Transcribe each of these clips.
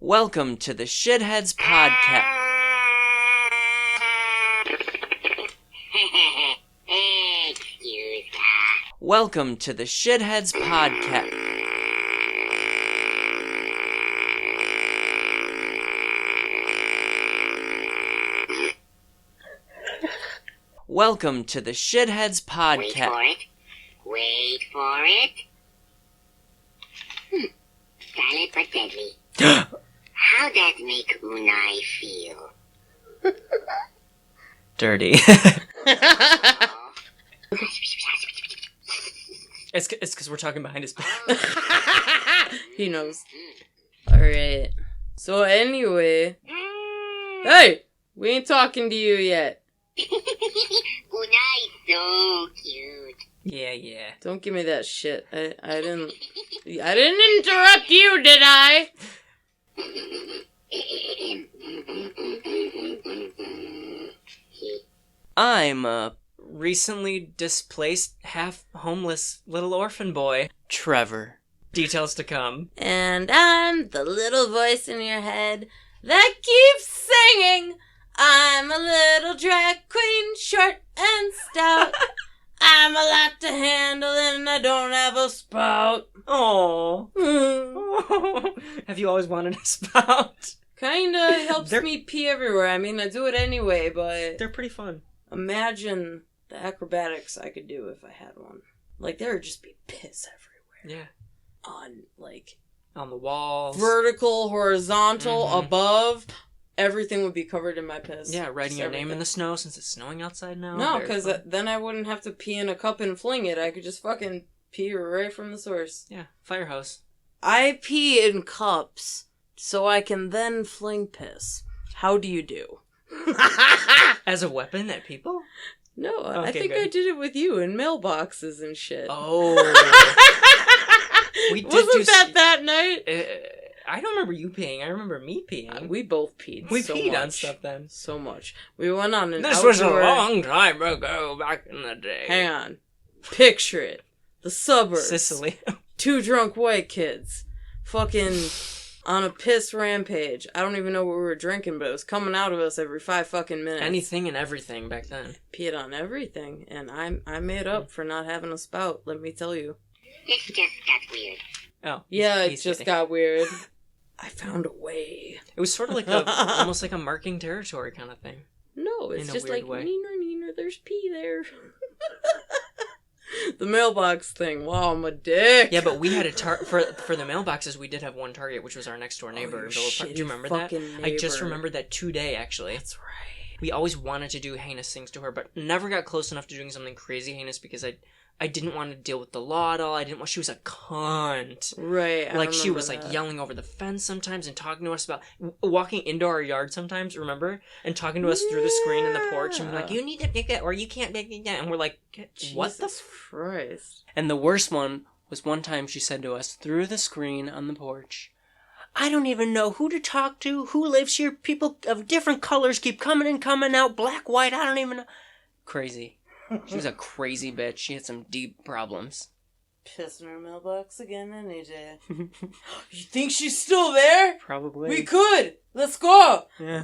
Welcome to the Shitheads Podcast. Excuse me. Welcome to the Shitheads Podcast. Welcome to the Shitheads Podcast. Wait for it. Silent but deadly. How that make Unai feel? Dirty. It's because we're talking behind his back. He knows. Alright. So anyway. Hey! We ain't talking to you yet. Unai so cute. Yeah. Don't give me that shit. I didn't interrupt you, did I? I'm a recently displaced, half-homeless little orphan boy, Trevor. Details to come. And I'm the little voice in your head that keeps singing. I'm a little drag queen, short and stout. I'm a lot to handle and I don't have a spout. Oh. Have you always wanted a spout? Kinda helps me pee everywhere. I mean, I do it anyway, but They're pretty fun. imagine the acrobatics I could do if I had one. Like, there would just be piss everywhere. Yeah. On the walls. vertical, horizontal, above. Everything would be covered in my piss. Yeah, writing Just your name in everything. the snow since it's snowing outside now. No, Very because fun. then I wouldn't have to pee in a cup and fling it. I could just fucking pee right from the source. Yeah, fire hose. I pee in cups so I can then fling piss. How do you do? As a weapon at people? No, I Okay, think good. I did it with you in mailboxes and shit. Oh. We did Wasn't that night? I don't remember you peeing. I remember me peeing. We both peed. We so peed much. on stuff then. So much. We went on an This outdoor... was a long time ago, back in the day. Hang on. Picture it. The suburbs. Sicily. 2 drunk white kids. Fucking on a piss rampage. I don't even know what we were drinking, but it was coming out of us every 5 fucking minutes. Anything and everything back then. Peed on everything. And I made up for not having a spout, let me tell you. This just got weird. Oh. Yeah, it he's just kidding. got weird. I found a way. It was sort of like almost like a marking territory kind of thing. No, it's In a just weird like, way. neener, there's pee there. The mailbox thing. Wow, I'm a dick. Yeah, but we had a for the mailboxes. We did have one target, which was our next door neighbor. Oh, in Villa Park. Do you shitty remember that? fucking I just neighbor. remembered that today, actually. That's right. We always wanted to do heinous things to her, but never got close enough to doing something crazy heinous because I didn't want to deal with the law at all. I didn't want. She was a cunt. Right. I Like, she remember was, like, that. yelling over the fence sometimes and talking to us about walking into our yard sometimes, remember? And talking to us through the screen in the porch and be like, Yeah. you need to pick that, or you can't pick that. And we're like, what the Jesus Christ. And the worst one was one time she said to us through the screen on the porch, I don't even know who to talk to, who lives here. People of different colors keep coming and coming out, black, white, I don't even know. Crazy. She was a crazy bitch. She had some deep problems. Piss in her mailbox again any day. You think she's still there? Probably. We could. Let's go. Yeah.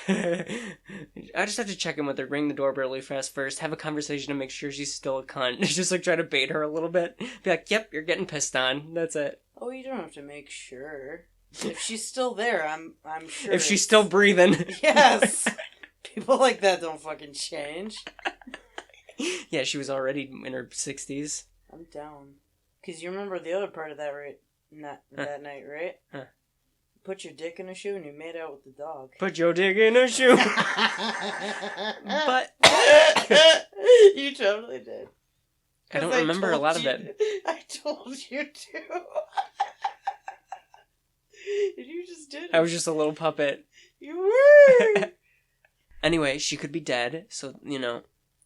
I just have to check in with her, ring the doorbell really fast first, have a conversation to make sure she's still a cunt. Just like try to bait her a little bit. Be like, yep, you're getting pissed on. That's it. Oh, you don't have to make sure. If she's still there, I'm sure. If she's still breathing. Yes. People like that don't fucking change. Yeah, she was already in her 60s. I'm down. Because you remember the other part of that, right? That night, right? Huh. Put your dick in a shoe and you made out with the dog. Put your dick in a shoe. But You totally did. I don't 'Cause remember a told lot of you- it. I told you to. And you just did it. I was just a little puppet. You were. Anyway, she could be dead, so,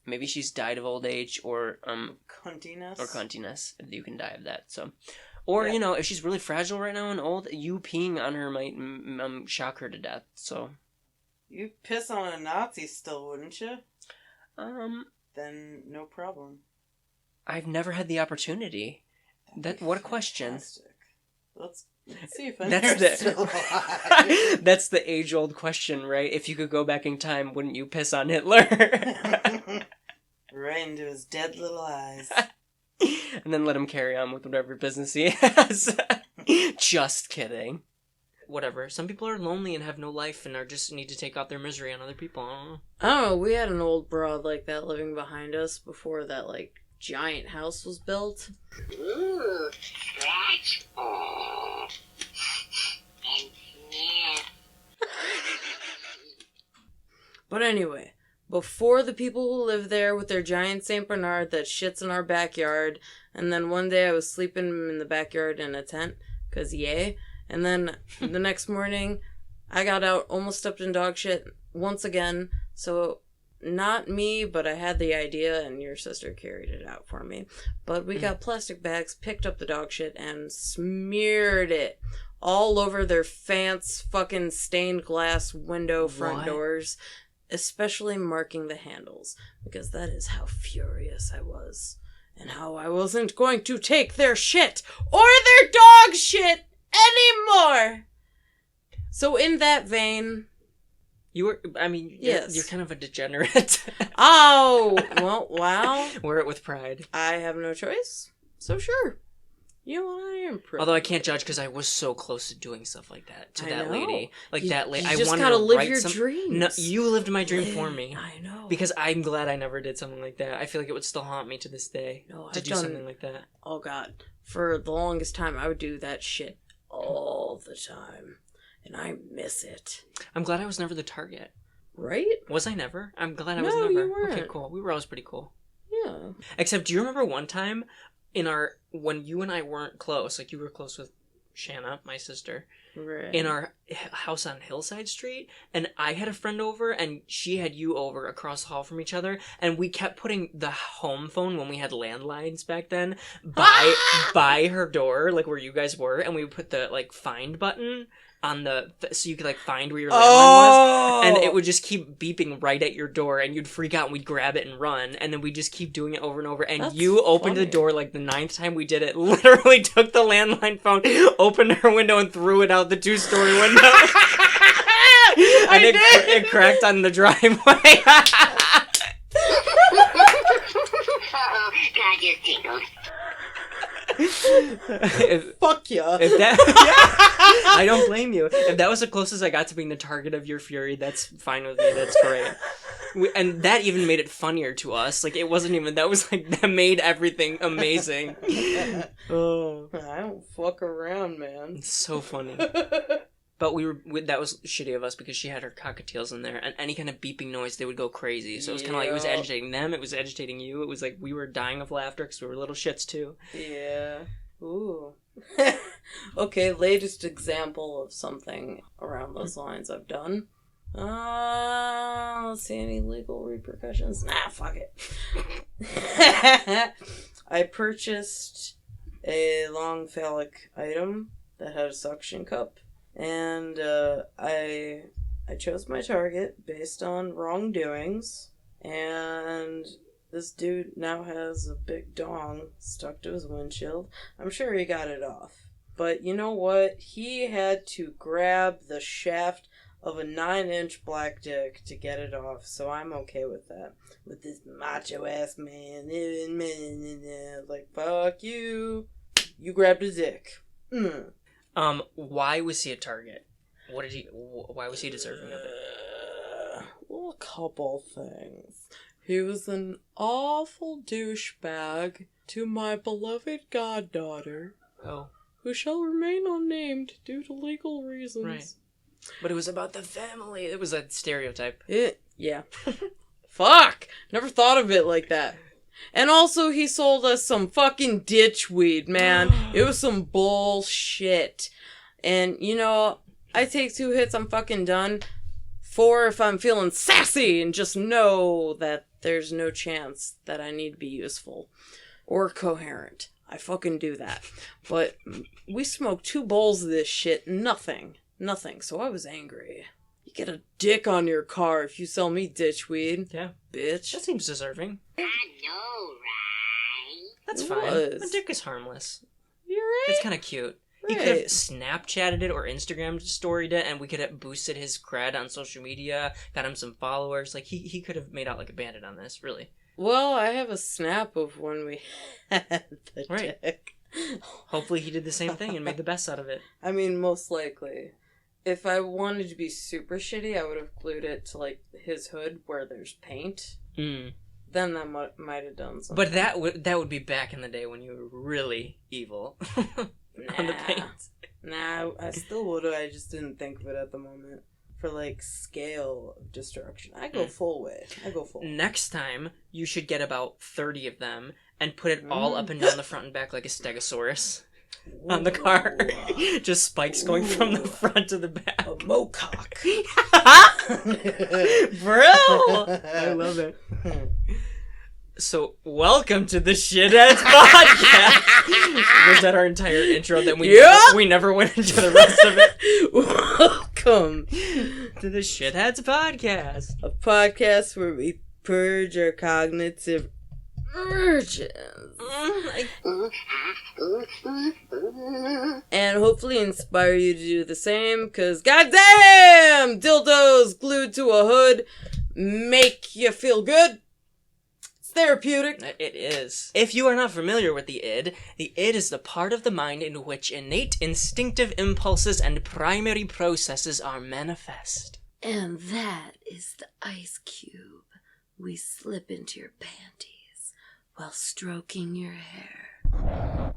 maybe she's died of old age or Cuntiness. cuntiness. You can die of that, so. Or, Yeah. if she's really fragile right now and old, you peeing on her might shock her to death, so. You'd piss on a Nazi still, wouldn't you? Um, Then no problem. I've never had the opportunity. What a question. Fantastic. Let's Let's see if I'm That's still alive. That's the age-old question, right? If you could go back in time, wouldn't you piss on Hitler? Right into his dead little eyes. And then let him carry on with whatever business he has. Just kidding. Whatever. Some people are lonely and have no life and are just need to take out their misery on other people. I don't know. I don't know, we had an old broad like that living behind us before that, like, giant house was built. Ooh, scratch. And sniff. But anyway, before the people who live there with their giant St. Bernard that shits in our backyard, and then one day I was sleeping in the backyard in a tent, 'cause yay, and then the next morning I got out, almost stepped in dog shit once again, so not me, but I had the idea and your sister carried it out for me. But we got plastic bags, picked up the dog shit, and smeared it all over their fucking stained glass window front What? doors, especially marking the handles, because that is how furious I was, and how I wasn't going to take their shit or their dog shit anymore. So in that vein, You were, I mean, Yes. you're kind of a degenerate. oh, well, wow, Wear it with pride. I have no choice, so sure. You know what, I am pretty. Although I can't judge because I was so close to doing stuff like that to I that know. lady. Like You- that lady. you I just wanted gotta to live write your some... dreams. No, you lived my dream for me. I know. Because I'm glad I never did something like that. I feel like it would still haunt me to this day. No, to I've do done- something like that. Oh god, for the longest time I would do that shit all the time, and I miss it. I'm glad I was never the target. Right? Was I never? I'm glad I No, was never. you weren't. Okay, cool. We were always pretty cool. Yeah. Except, do you remember one time when you and I weren't close, like you were close with Shanna, my sister, Right. in our house on Hillside Street, and I had a friend over, and she had you over across the hall from each other, and we kept putting the home phone, when we had landlines back then, by her door, like where you guys were, and we would put the, like, find button on so you could, like, find where your landline was, and it would just keep beeping right at your door, and you'd freak out, and we'd grab it and run, and then we'd just keep doing it over and over, and That's you opened the funny. door, like, the 9th time we did it, literally took the landline phone, opened her window, and threw it out the 2-story window. And it cracked on the driveway. Uh-oh, God just tingled. if, Fuck ya. if that, yeah, I don't blame you. If that was the closest I got to being the target of your fury, that's fine with me. That's great. And that even made it funnier to us. Like, it wasn't even, that was like, that made everything amazing. Oh, I don't fuck around, man. it's so funny. But that was shitty of us because she had her cockatiels in there, and any kind of beeping noise, they would go crazy. So it was kind of like, it was Yeah. agitating them, it was agitating you. It was like, we were dying of laughter because we were little shits too. Yeah. Ooh. Okay, latest example of something around those lines I've done. Let's see, any legal repercussions? Nah, fuck it. I purchased a long phallic item that had a suction cup, and I chose my target based on wrongdoings, and this dude now has a big dong stuck to his windshield. I'm sure he got it off. But you know what? He had to grab the shaft of a 9-inch black dick to get it off, so I'm okay with that. With this macho ass man, like, fuck you. You grabbed a dick. Why was he a target? Why was he deserving of it? Well, a couple things. He was an awful douchebag to my beloved goddaughter, Oh, who shall remain unnamed due to legal reasons. Right. But it was about the family. It was a stereotype. Yeah. Fuck! Never thought of it like that. And also, he sold us some fucking ditch weed, man. It was some bullshit. And, you know, I take 2 hits, I'm fucking done. 4 if I'm feeling sassy and just know that there's no chance that I need to be useful or coherent. I fucking do that. But we smoked 2 bowls of this shit, nothing. So I was angry. You get a dick on your car if you sell me ditch weed, Yeah. bitch. That seems deserving. I know, right? That's It fine. was. A dick is harmless. You're right. It's kind of cute. He could have Right. Snapchatted it or Instagram storied it, and we could have boosted his cred on social media, got him some followers. Like, he could have made out like a bandit on this, really. Well, I have a snap of when we had the Right. dick. Hopefully he did the same thing and made the best out of it. I mean, most likely. If I wanted to be super shitty, I would have glued it to, like, his hood where there's paint. Mm. Then that might have done something. But that would be back in the day when you were really evil. On the Nah. paint. Nah, I still would have. I just didn't think of it at the moment. For, like, scale of destruction. I go full way. Next time, you should get about 30 of them and put it all up and down the front and back like a stegosaurus on the car. Just spikes going from the front to the back. A mocock. Bro! I love it. So, welcome to the Shitheads Podcast! Was that our entire intro? Then we never went into the rest of it. Welcome To the Shitheads Podcast. a podcast where we purge our cognitive urges and hopefully inspire you to do the same, because goddamn dildos glued to a hood make you feel good. It's therapeutic. It is. If you are not familiar with the id is the part of the mind in which innate instinctive impulses and primary processes are manifest. And that is the ice cube we slip into your panties while stroking your hair.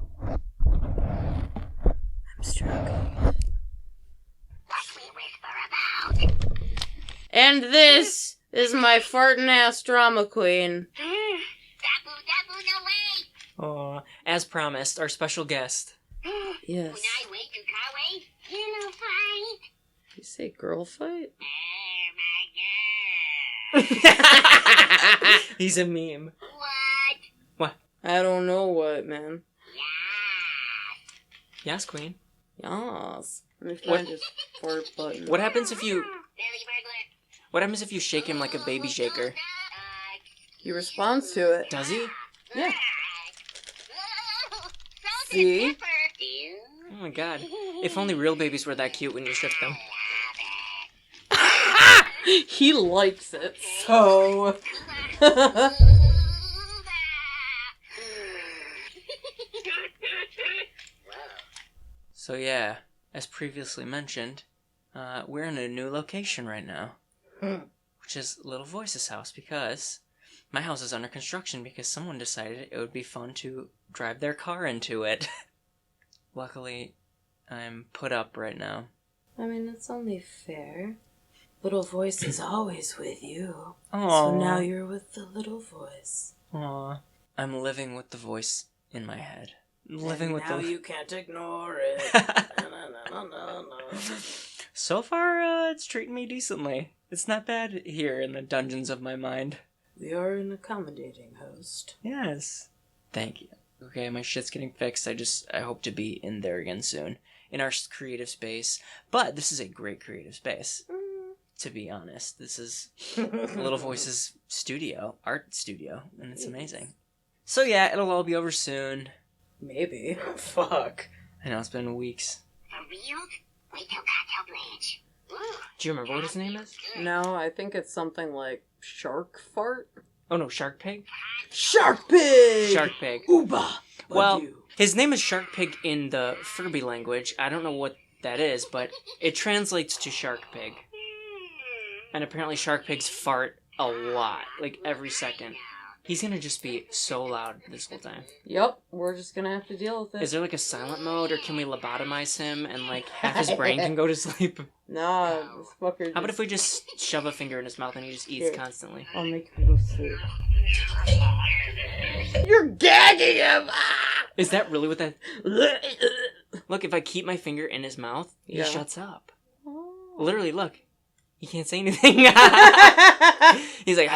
I'm stroking it. What we whisper about. And this is my fartin' ass drama queen. Dabu, no way. As promised, our special guest. Yes. When I wait to Carway, you know, fight. You say girl fight? Oh my god. He's a meme. What? I don't know what, man. Yeah. Yes, queen. Yas. Let me find his fart button. What happens if you... Billy Burglar. What happens if you shake him like a baby shaker? He responds to it. Does he? Yeah. See? Oh my god. If only real babies were that cute when you shook them. He likes it so. So yeah, as previously mentioned, we're in a new location right now. Which is Little Voice's house, because my house is under construction because someone decided it would be fun to drive their car into it. Luckily, I'm put up right now. I mean, it's only fair. Little Voice is always with you. Aww. So now you're with the Little Voice. Aww. I'm living with the voice in my head. Living with now the... you can't ignore it. So far, it's treating me decently. It's not bad here in the dungeons of my mind. We are an accommodating host. Yes. Thank you. Okay, my shit's getting fixed. I hope to be in there again soon. In our creative space. But this is a great creative space. To be honest. This is Little Voice's studio. Art studio. And it's amazing. So yeah, it'll all be over soon. Maybe. Fuck. I know, it's been weeks. For real? Wait till Cocktail Blanche. Do you remember what his name is? No, I think it's something like Shark Fart. Oh no, Shark Pig? Shark Pig! Shark Pig. Ooba! Well, his name is Shark Pig in the Furby language. I don't know what that is, but it translates to Shark Pig. And apparently Shark Pigs fart a lot, like every second. He's gonna just be so loud this whole time. Yep, we're just gonna have to deal with it. Is there like a silent mode, or can we lobotomize him and like half his brain can go to sleep? Nah, this fucker. How about if we just shove a finger in his mouth and he just eats Here. constantly? I'll make him go sleep. You're gagging him! Is that really what that... Look, if I keep my finger in his mouth, he Yeah. shuts up. Oh. Literally, look. He can't say anything. He's like...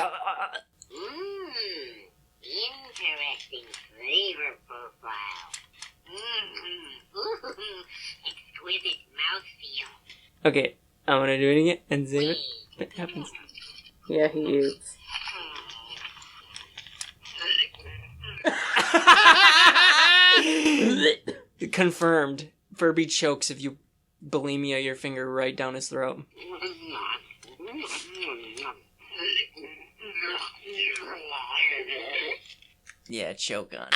Interesting flavor profile. Exquisite mouthfeel. Okay, I'm gonna do it again and save it. What happens? Yeah, he is. Confirmed. Furby chokes if you bulimia your finger right down his throat. Yeah, choke on it.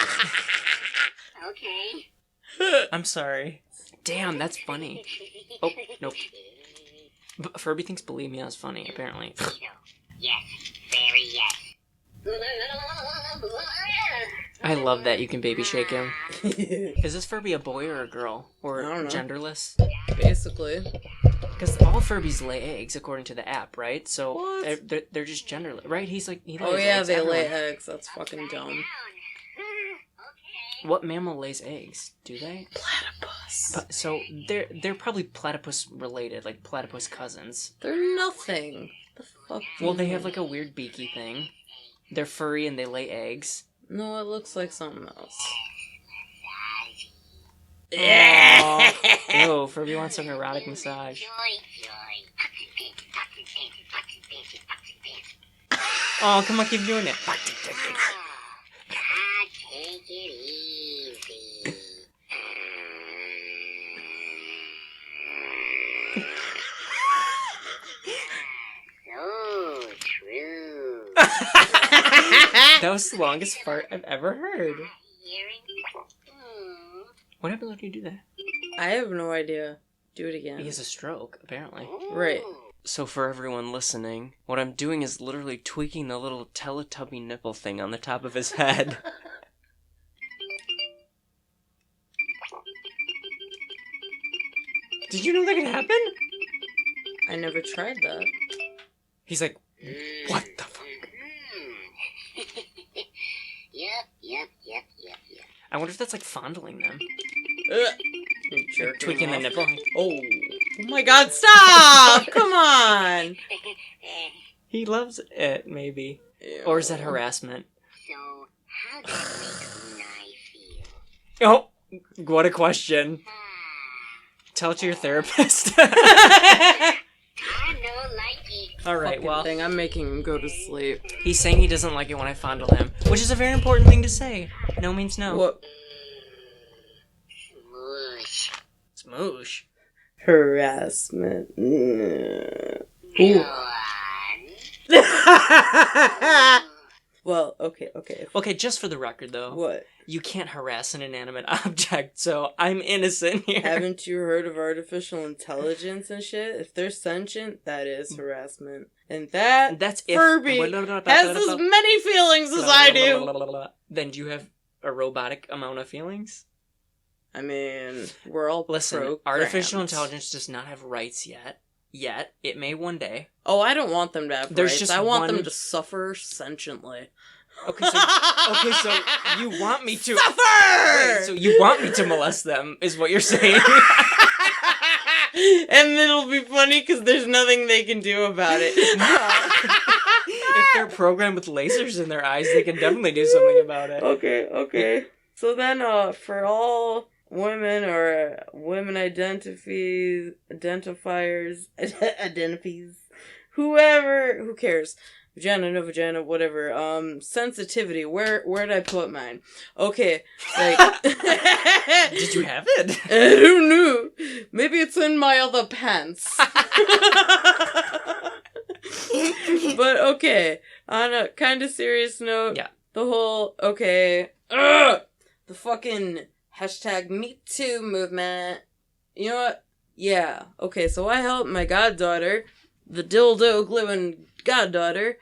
Okay. I'm sorry. Damn, that's funny. Oh, nope. Furby thinks bulimia is funny, apparently. Yes, very yes. I love that you can baby shake him. Is this Furby a boy or a girl? Or I don't know. genderless? Basically. Because all Furbies lay eggs, according to the app, right? So What? they're just genderless, right? He's like, he lays Oh yeah, eggs. they lay Everyone- eggs. That's fucking dumb. Okay. What mammal lays eggs? Do they? Platypus. So they're probably platypus related, like platypus cousins. They're nothing. The fuck? do Well, you they have mean? like a weird beaky thing. They're furry and they lay eggs. No, it looks like something else. Aw. Ew, Furby wants an erotic massage. Joy, joy. Oh, come on, keep doing it. Ah, take it easy. So true. That was the longest fart I've ever heard. Hearing? What happened when you do that? I have no idea. Do it again. He has a stroke, apparently. Right. So for everyone listening, what I'm doing is literally tweaking the little Teletubby nipple thing on the top of his head. Did you know that could happen? I never tried that. He's like, what the fuck? Yep. I wonder if that's like fondling them. You jerking Tweaking the off. nipple. Oh my god, stop! Come on! He loves it, maybe. Or is that Ew. harassment? So, how does it make Unai feel? Oh, what a question. Tell it to your therapist. I no like it. All right, Fucking well, thing. I'm making him go to sleep. he's saying he doesn't like it when I fondle him, which is a very important thing to say. No means no. What? Smoosh. Smoosh. Harassment. Go on. Well, okay. Okay, just for the record, though, What? you can't harass an inanimate object, so I'm innocent here. Haven't you heard of artificial intelligence and shit? If they're sentient, that is harassment. And that That's if Furby has as many feelings as I do. Then do you have a robotic amount of feelings? I mean, we're all Listen, programmed. artificial intelligence does not have rights yet. It may one day. Oh, I don't want them to have There's rights. just I want one- them to suffer sentiently. Okay, so you want me to Suffer! Wait, so you want me to molest them, is what you're saying? And it'll be funny because there's nothing they can do about it. If they're programmed with lasers in their eyes, they can definitely do something about it. Okay. So then, for all women or women identifiers, whoever, who cares? Vagina, no vagina, whatever. Sensitivity. Where'd I put mine? Okay, like. Did you have it? Who knew? Maybe it's in my other pants. But okay, on a kind of serious note, Yeah. the whole, the fucking hashtag #MeToo movement. You know what? Yeah. Okay, so I helped my goddaughter, the dildo gluing goddaughter,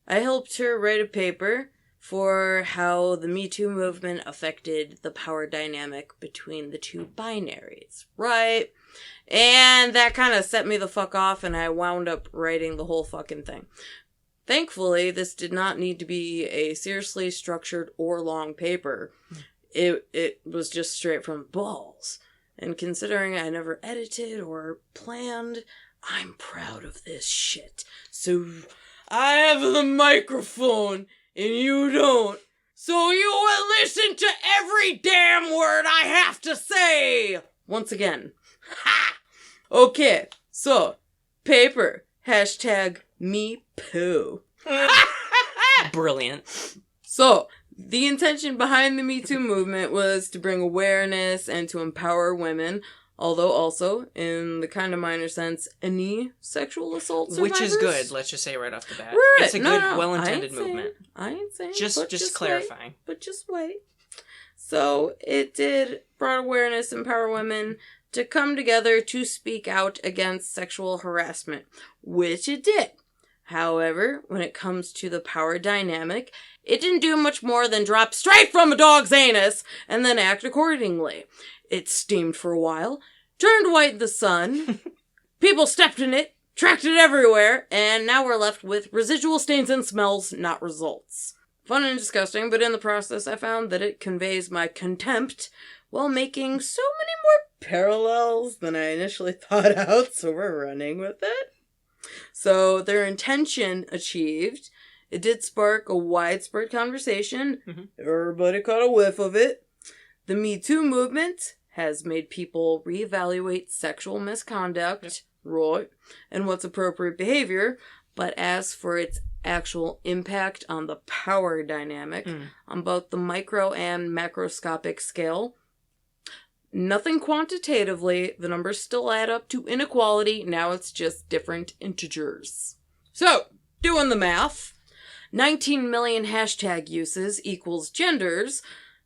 I helped her write a paper for how the Me Too movement affected the power dynamic between the two binaries, right? And that kind of set me the fuck off, and I wound up writing the whole fucking thing. Thankfully, this did not need to be a seriously structured or long paper. It was just straight from balls. And considering I never edited or planned, I'm proud of this shit. So, I have the microphone, and you don't. So you will listen to every damn word I have to say! Once again. Ha! Okay, so, paper, hashtag me poo. Brilliant. So, the intention behind the Me Too movement was to bring awareness and to empower women, Although also, in the kind of minor sense, any sexual assault survivors. Which is good, let's just say right off the bat. Right. It's a good, well-intended movement. I ain't saying. Just clarifying. But just wait. So, it brought awareness, empower women to come together to speak out against sexual harassment, which it did. However, when it comes to the power dynamic, it didn't do much more than drop straight from a dog's anus and then act accordingly. It steamed for a while, turned white in the sun, people stepped in it, tracked it everywhere, and now we're left with residual stains and smells, not results. Fun and disgusting, but in the process I found that it conveys my contempt while making so many more parallels than I initially thought out, so we're running with it. So their intention achieved. It did spark a widespread conversation. Mm-hmm. Everybody caught a whiff of it. The Me Too movement has made people reevaluate sexual misconduct, right, and what's appropriate behavior. But as for its actual impact on the power dynamic, on both the micro and macroscopic scale, nothing quantitatively. The numbers still add up to inequality. Now it's just different integers. So, doing the math, 19 million hashtag uses equals genders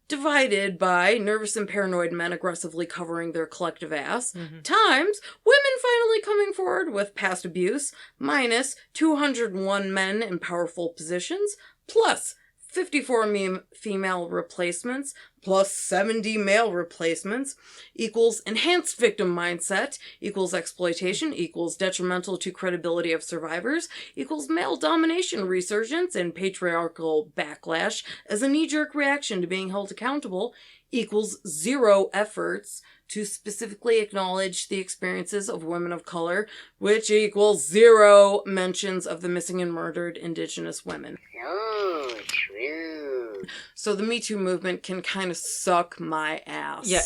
divided by nervous and paranoid men aggressively covering their collective ass, times women finally coming forward with past abuse, minus 201 men in powerful positions, plus 54 female replacements, plus 70 male replacements, equals enhanced victim mindset, equals exploitation, equals detrimental to credibility of survivors, equals male domination resurgence and patriarchal backlash as a knee-jerk reaction to being held accountable, equals zero efforts to specifically acknowledge the experiences of women of color, which equals zero mentions of the missing and murdered Indigenous women. So true. So the Me Too movement can kind of suck my ass. Yeah,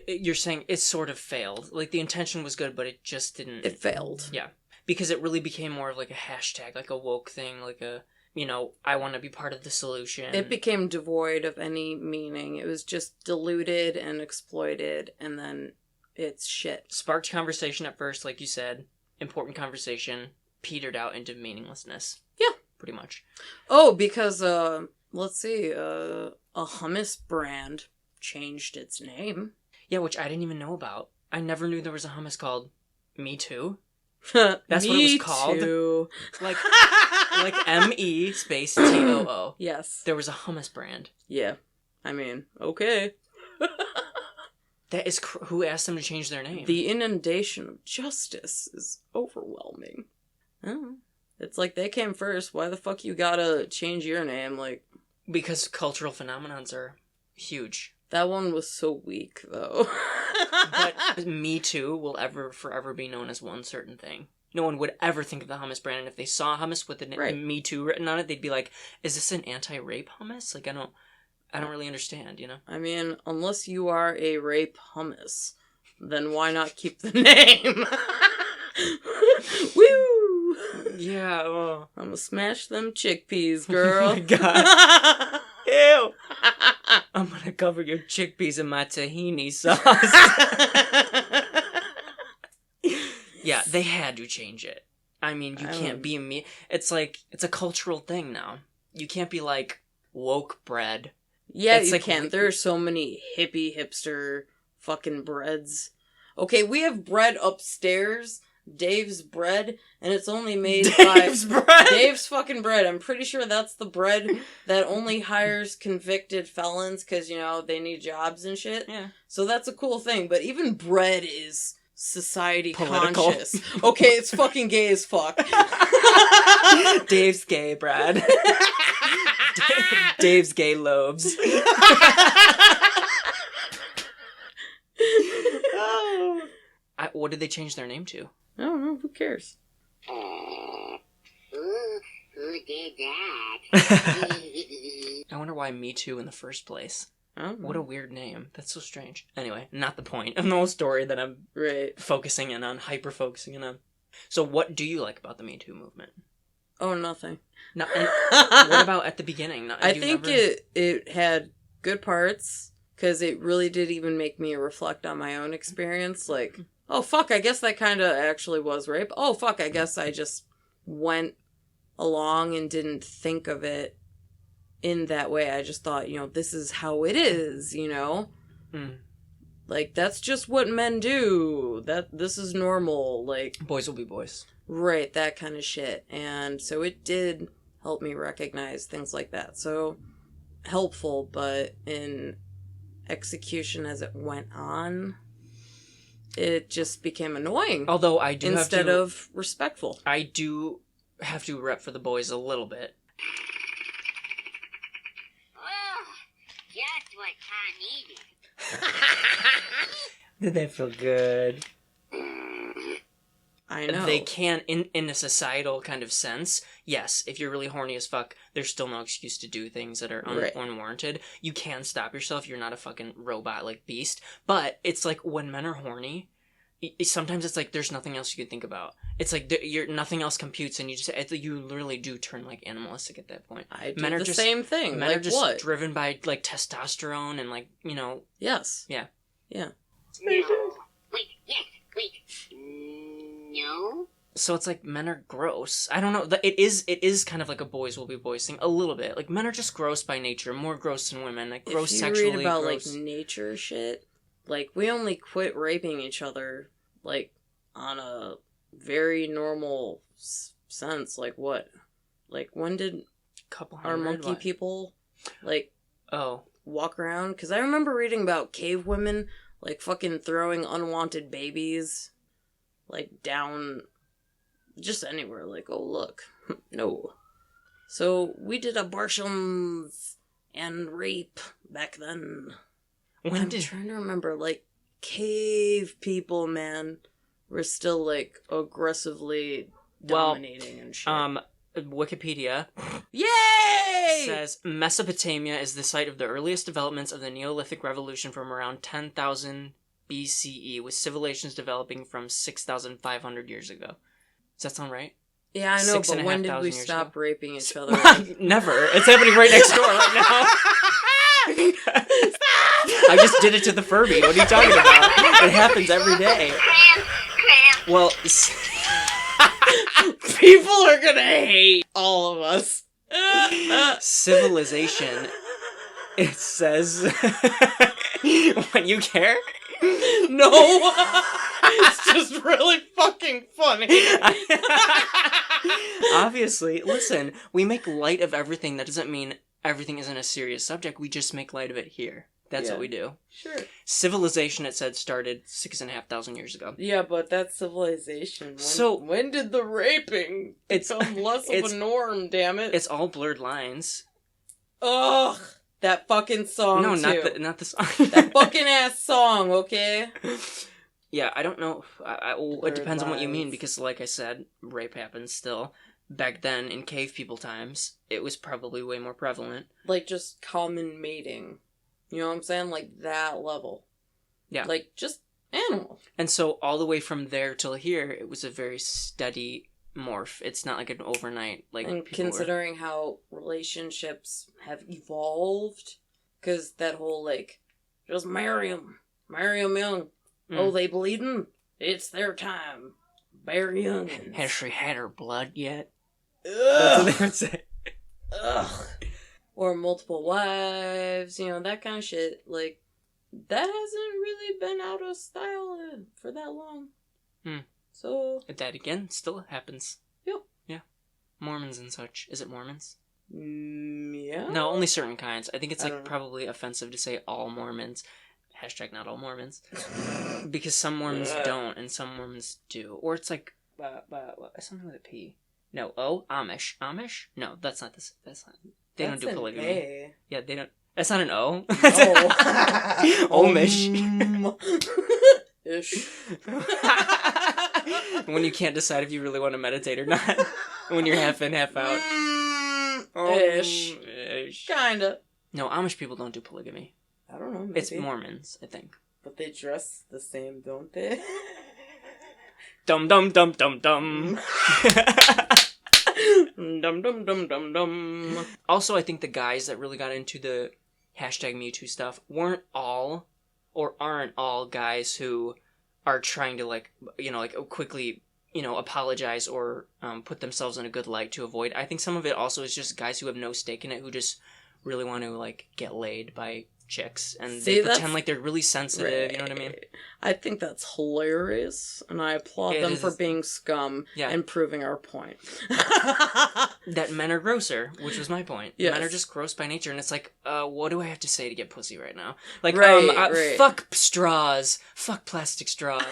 you're saying it sort of failed. Like, the intention was good, but it just didn't... It failed. Yeah. Because it really became more of like a hashtag, like a woke thing, like a, I want to be part of the solution. It became devoid of any meaning. It was just diluted and exploited, and then it's shit. Sparked conversation at first, like you said. Important conversation. Petered out into meaninglessness. Yeah. Pretty much. Oh, because, let's see, a hummus brand changed its name. Yeah, which I didn't even know about. I never knew there was a hummus called Me Too. That's what it was called. Too. Like M-E space T-O-O. Yes. There was a hummus brand. Yeah. I mean, okay. That is who asked them to change their name? The inundation of justice is overwhelming. Oh. It's like they came first. Why the fuck you gotta change your name? Like, because cultural phenomenons are huge. That one was so weak, though. But Me Too will forever be known as one certain thing. No one would ever think of the hummus brand, and if they saw hummus with the name Me Too written on it, they'd be like, "Is this an anti-rape hummus?" Like, I don't really understand, I mean, unless you are a rape hummus, then why not keep the name? Woo! Yeah. Oh. I'm gonna smash them chickpeas, girl. Oh my god. Ew. I'm gonna cover your chickpeas in my tahini sauce. Yeah, they had to change it. I mean, you can't be me. It's like, it's a cultural thing now. You can't be like woke bread. Yeah, it's you like, can. There are so many hippie, hipster fucking breads. Okay, we have bread upstairs. Dave's bread, and it's only made Dave's by bread. Dave's fucking bread. I'm pretty sure that's the bread that only hires convicted felons because, they need jobs and shit. Yeah. So that's a cool thing, but even bread is society Political. conscious. Okay, it's fucking gay as fuck. Dave's gay bread. Dave's gay loaves. What did they change their name to? I don't know. Who cares? Who did that? I wonder why Me Too in the first place. I don't know. What a weird name. That's so strange. Anyway, not the point of the whole story that I'm focusing in on, hyper-focusing in on. So what do you like about the Me Too movement? Oh, nothing. No, what about at the beginning? I think it had good parts, because it really did even make me reflect on my own experience. Like, oh, fuck, I guess that kind of actually was rape. Oh, fuck, I guess I just went along and didn't think of it in that way. I just thought, this is how it is, Like, that's just what men do. This is normal. Like, boys will be boys. Right, that kind of shit. And so it did help me recognize things like that. So, helpful, but in execution as it went on, it just became annoying. Although I do instead of respectful. I do have to rep for the boys a little bit. Oh, just what Tom needed. Did that feel good? I know. They can, in a societal kind of sense, yes, if you're really horny as fuck, there's still no excuse to do things that are unwarranted. You can stop yourself. You're not a fucking robot, like, beast. But it's like, when men are horny, sometimes it's like there's nothing else you can think about. It's like nothing else computes, and you literally do turn, like, animalistic at that point. I do the same thing. Men like are just what? driven by, like, testosterone and, like, Yes. Yeah. Yeah. No. Wait, yes, wait. No? So it's like men are gross. I don't know. It is kind of like a boys will be boys thing a little bit. Like, men are just gross by nature, more gross than women. Like, gross sexually. If you read about gross. like nature shit, like, we only quit raping each other like on a very normal sense. Like, what? Like, when did Couple our hundred, monkey what? people like Oh, walk around? Because I remember reading about cave women like fucking throwing unwanted babies like down just anywhere. Like, oh, look. No. So we did abortions and rape back then. I'm trying to remember, like, cave people, man, were still, like, aggressively dominating and shit. Wikipedia Yay! says Mesopotamia is the site of the earliest developments of the Neolithic Revolution from around 10,000 BCE, with civilizations developing from 6,500 years ago. Does that sound right? Yeah, I know, but when did we 6,500 years stop ago? raping each other? Never. It's happening right next door right now. I just did it to the Furby. What are you talking about? It happens every day. Cramp. Well, People are gonna hate all of us. civilization, it says... When you care? No! It's just really fucking funny. Obviously, listen, we make light of everything. That doesn't mean everything isn't a serious subject. We just make light of it here. That's what we do. Sure. Civilization, it said, started 6,500 years ago. Yeah, but that's civilization. So- when did the raping become less of a norm, damn it? It's all blurred lines. Ugh! That fucking song, No, too. not the song. That fucking ass song, okay? Yeah, I don't know. It Blurred depends on what you mean, lines. because, like I said, rape happens still. Back then, in cave people times, it was probably way more prevalent. Like, just common mating. You know what I'm saying? Like, that level. Yeah. Like, just animal. And so, all the way from there till here, it was a very steady morph. It's not like an overnight, like, And people were... considering how relationships have evolved, because that whole, like, just marry 'em young. Oh, they bleeding? It's their time. Bury young. Has she had her blood yet? That's Ugh. what they would say. Ugh. Or multiple wives, that kind of shit. Like, that hasn't really been out of style for that long. So... That, again, still happens. Yep. Yeah. Mormons and such. Is it Mormons? Yeah? No, only certain kinds. I think it's, I like, don't know. probably offensive to say all Mormons. Hashtag not all Mormons. Because some Mormons don't, and some Mormons do. Or it's like, something with a P. No, O? Amish. Amish? No, that's not this. That's not. They don't do polygamy. A. Yeah, they don't. That's not an O. Oh. Omish. Ish. When you can't decide if you really want to meditate or not. When you're half in, half out. Ish. Ish. Kinda. No, Amish people don't do polygamy. I don't know, maybe. It's Mormons, I think. But they dress the same, don't they? Dum dum dum dum dum. Dum dum dum dum dum. Also, I think the guys that really got into the hashtag Mewtwo stuff weren't all, or aren't all guys who are trying to, like, you know, like, quickly, you know, apologize or put themselves in a good light to avoid. I think some of it also is just guys who have no stake in it, who just really want to, like, get laid by chicks, and See, they pretend like they're really sensitive, you know what I mean? I think that's hilarious, and I applaud them for being scum and proving our point. That men are grosser, which was my point. Yes. Men are just gross by nature, and it's like, what do I have to say to get pussy right now? Like, Right. fuck straws. Fuck plastic straws.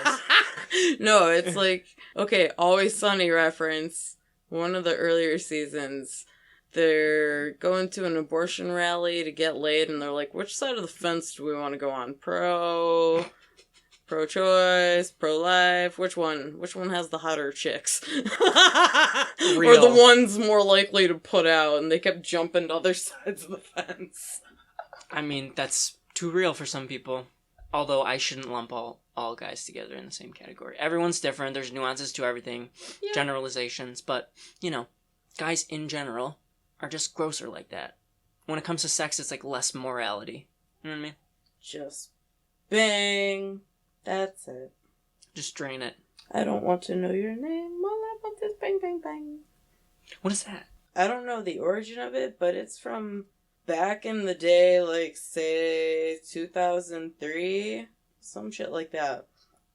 No, it's like, okay, Always Sunny reference. One of the earlier seasons, they're going to an abortion rally to get laid, and they're like, which side of the fence do we want to go on? Pro-choice, pro-life, which one? Which one has the hotter chicks? Or the ones more likely to put out, and they kept jumping to other sides of the fence. I mean, that's too real for some people. Although I shouldn't lump all guys together in the same category. Everyone's different, there's nuances to everything, generalizations, but, you know, guys in general are just grosser like that. When it comes to sex, it's like less morality. You know what I mean? Just bang. That's it. Just drain it. I don't want to know your name. All I want is bang, bang, bang. What is that? I don't know the origin of it, but it's from back in the day, like, say, 2003. Some shit like that.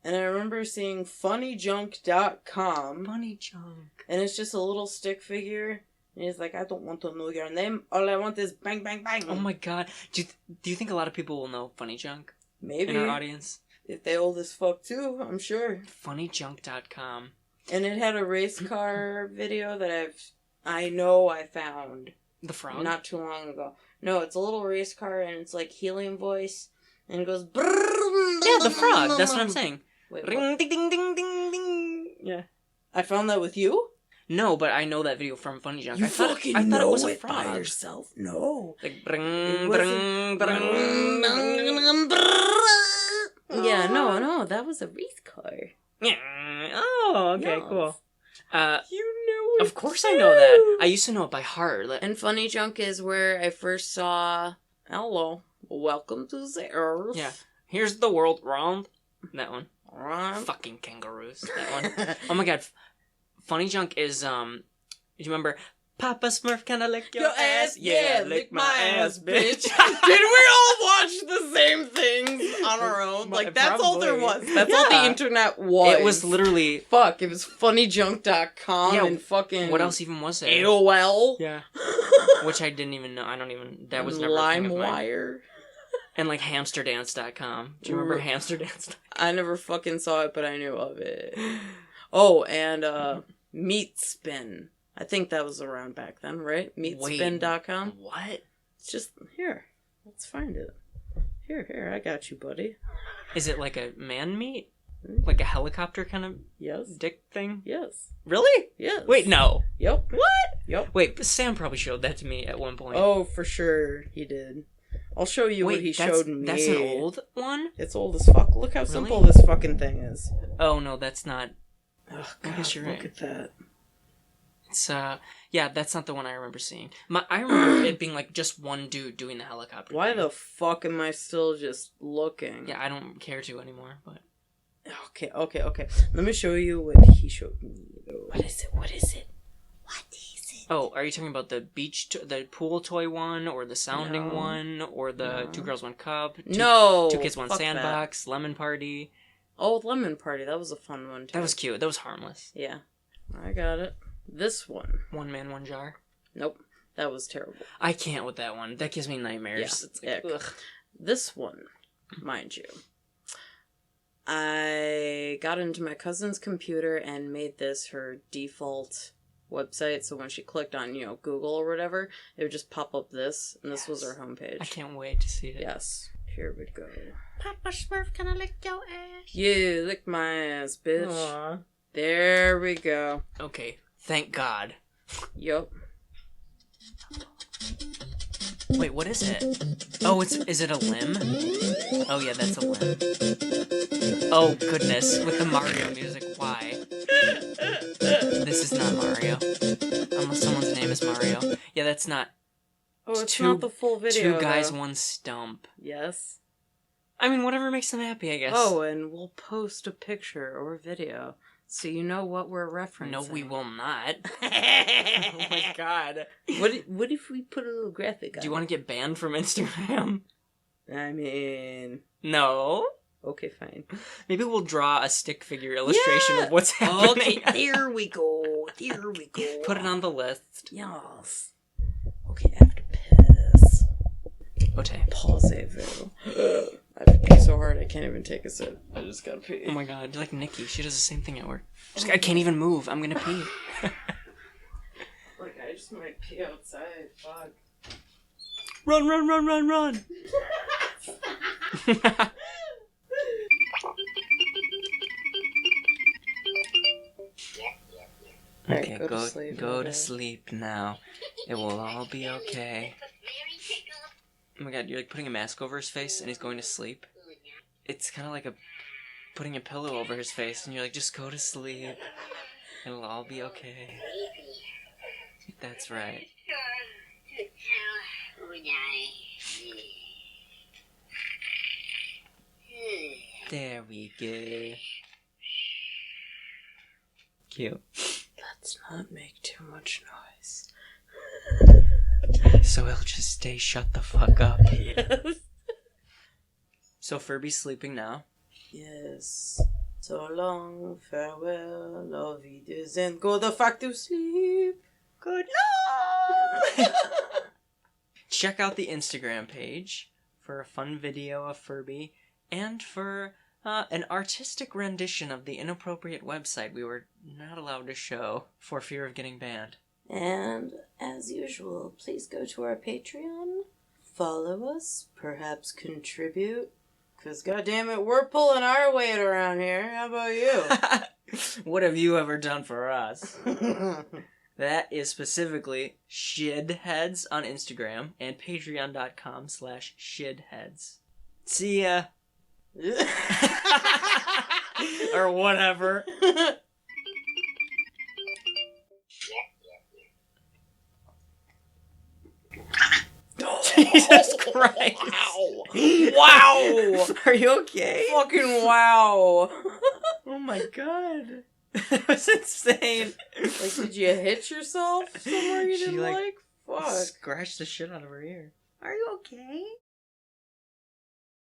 And I remember seeing funnyjunk.com. Funny junk. And it's just a little stick figure. And he's like, I don't want to know your name. All I want is bang, bang, bang. Oh my god. Do you think a lot of people will know Funny Junk? Maybe. In our audience? If they old as fuck too, I'm sure. Funnyjunk.com. And it had a race car video that I know I found. The frog? Not too long ago. No, it's a little race car and it's like helium voice. And it goes brrrr. Yeah, the frog. That's what I'm saying. Wait, Ring, what? ding, ding, ding, ding, ding. Yeah. I found that with you? No, but I know that video from Funny Junk. You I thought fucking it know was a it by frog. yourself? No. Like, bring, It bring, wasn't- bring. Yeah, no, that was a race car. Yeah. Oh, okay, Yes. cool. You know it Of course I know that. I used to know it by heart. And Funny Junk is where I first saw, hello, welcome to the earth. Yeah. Here's the world round. That one. Right. Fucking kangaroos. That one. Oh my god. Funny Junk is, do you remember? Papa Smurf, can I lick your ass? Yeah, lick my ass, bitch. Did we all watch the same things on our own? Like, that's all there was. That's all the Yeah. internet was. It was literally... Fuck, it was funnyjunk.com Yeah, and fucking... What else even was there? AOL. Yeah. Which I didn't even know. I don't even... That was never a thing of mine. LimeWire. And like hamsterdance.com. Do you remember hamsterdance? I never fucking saw it, but I knew of it. Oh, and Meat Spin. I think that was around back then, right? Meatspin.com. What? It's just here. Let's find it. Here, I got you, buddy. Is it like a man meat? Like a helicopter kind of Yes. dick thing? Yes. Really? Yes. Wait, no. Yep. What? Yep. Wait, but Sam probably showed that to me at one point. Oh, for sure he did. I'll show you what he showed me. That's an old one? It's old as fuck. Look how simple this fucking thing is. Oh, no, that's not. Oh, I guess you're look right. at that. It's, yeah, that's not the one I remember seeing. I remember it being like just one dude doing the helicopter Why thing. the fuck am I still just looking? Yeah, I don't care to anymore, but... Okay. Let me show you what he showed me, though. What is it? Oh, are you talking about the the pool toy one, or the sounding No. one, or the No. 2 Girls 1 Cup? No! Two Kids 1 fuck that. Sandbox, Lemon Party. Oh, Lemon Party. That was a fun one, too. That was cute. That was harmless. Yeah. I got it. This one. One man, one jar. Nope. That was terrible. I can't with that one. That gives me nightmares. Yeah. It's like, Yeah. ugh. This one, mind you. I got into my cousin's computer and made this her default website, so when she clicked on, Google or whatever, it would just pop up this, and this was her homepage. I can't wait to see it. Yes. Here we go. Papa Smurf, can I lick your ass? Yeah, lick my ass, bitch. Aw. There we go. Okay, thank God. Yup. Wait, what is it? Oh, is it a limb? Oh yeah, that's a limb. Oh goodness, with the Mario music, why? This is not Mario. Unless someone's name is Mario. Yeah, that's not... Oh, it's Two- not the full video. Two guys, though. one stump. Yes. I mean, whatever makes them happy, I guess. Oh, and we'll post a picture or video so you know what we're referencing. No, we will not. Oh my god. What if we put a little graphic on Do you want to get banned from Instagram? I mean... No. Okay, fine. Maybe we'll draw a stick figure illustration of what's happening. Okay, there we go. There we go. Put it on the list. Yes. Okay, I have to piss. Okay. Pause. I have to pee so hard I can't even take a sip. I just gotta pee. Oh my god, you're like Nikki. She does the same thing at work. I can't even move. I'm gonna pee. Like, I just might pee outside. Fuck. Run, run, run, run, run. Okay, Alright, go to sleep, go to okay. sleep now. It will all be okay. Oh my god, you're like putting a mask over his face and he's going to sleep. It's kind of like putting a pillow over his face and you're like, just go to sleep. It'll all be okay. That's right. There we go. Cute. Let's not make too much noise. So he'll just stay shut the fuck up. Yes. So Furby's sleeping now. Yes. So long, farewell, auf Wiedersehen. Go the fuck to sleep. Good night! Check out the Instagram page for a fun video of Furby and for an artistic rendition of the inappropriate website we were not allowed to show for fear of getting banned. And, as usual, please go to our Patreon, follow us, perhaps contribute, because goddammit, we're pulling our weight around here. How about you? What have you ever done for us? That is specifically Shidheads on Instagram and patreon.com/shidheads. See ya. Or whatever. Jesus Christ. Wow! Are you okay? Fucking wow! Oh my god. That was insane. Like, did you hit yourself somewhere you She, didn't like, like? Fuck. Scratched the shit out of her ear. Are you okay?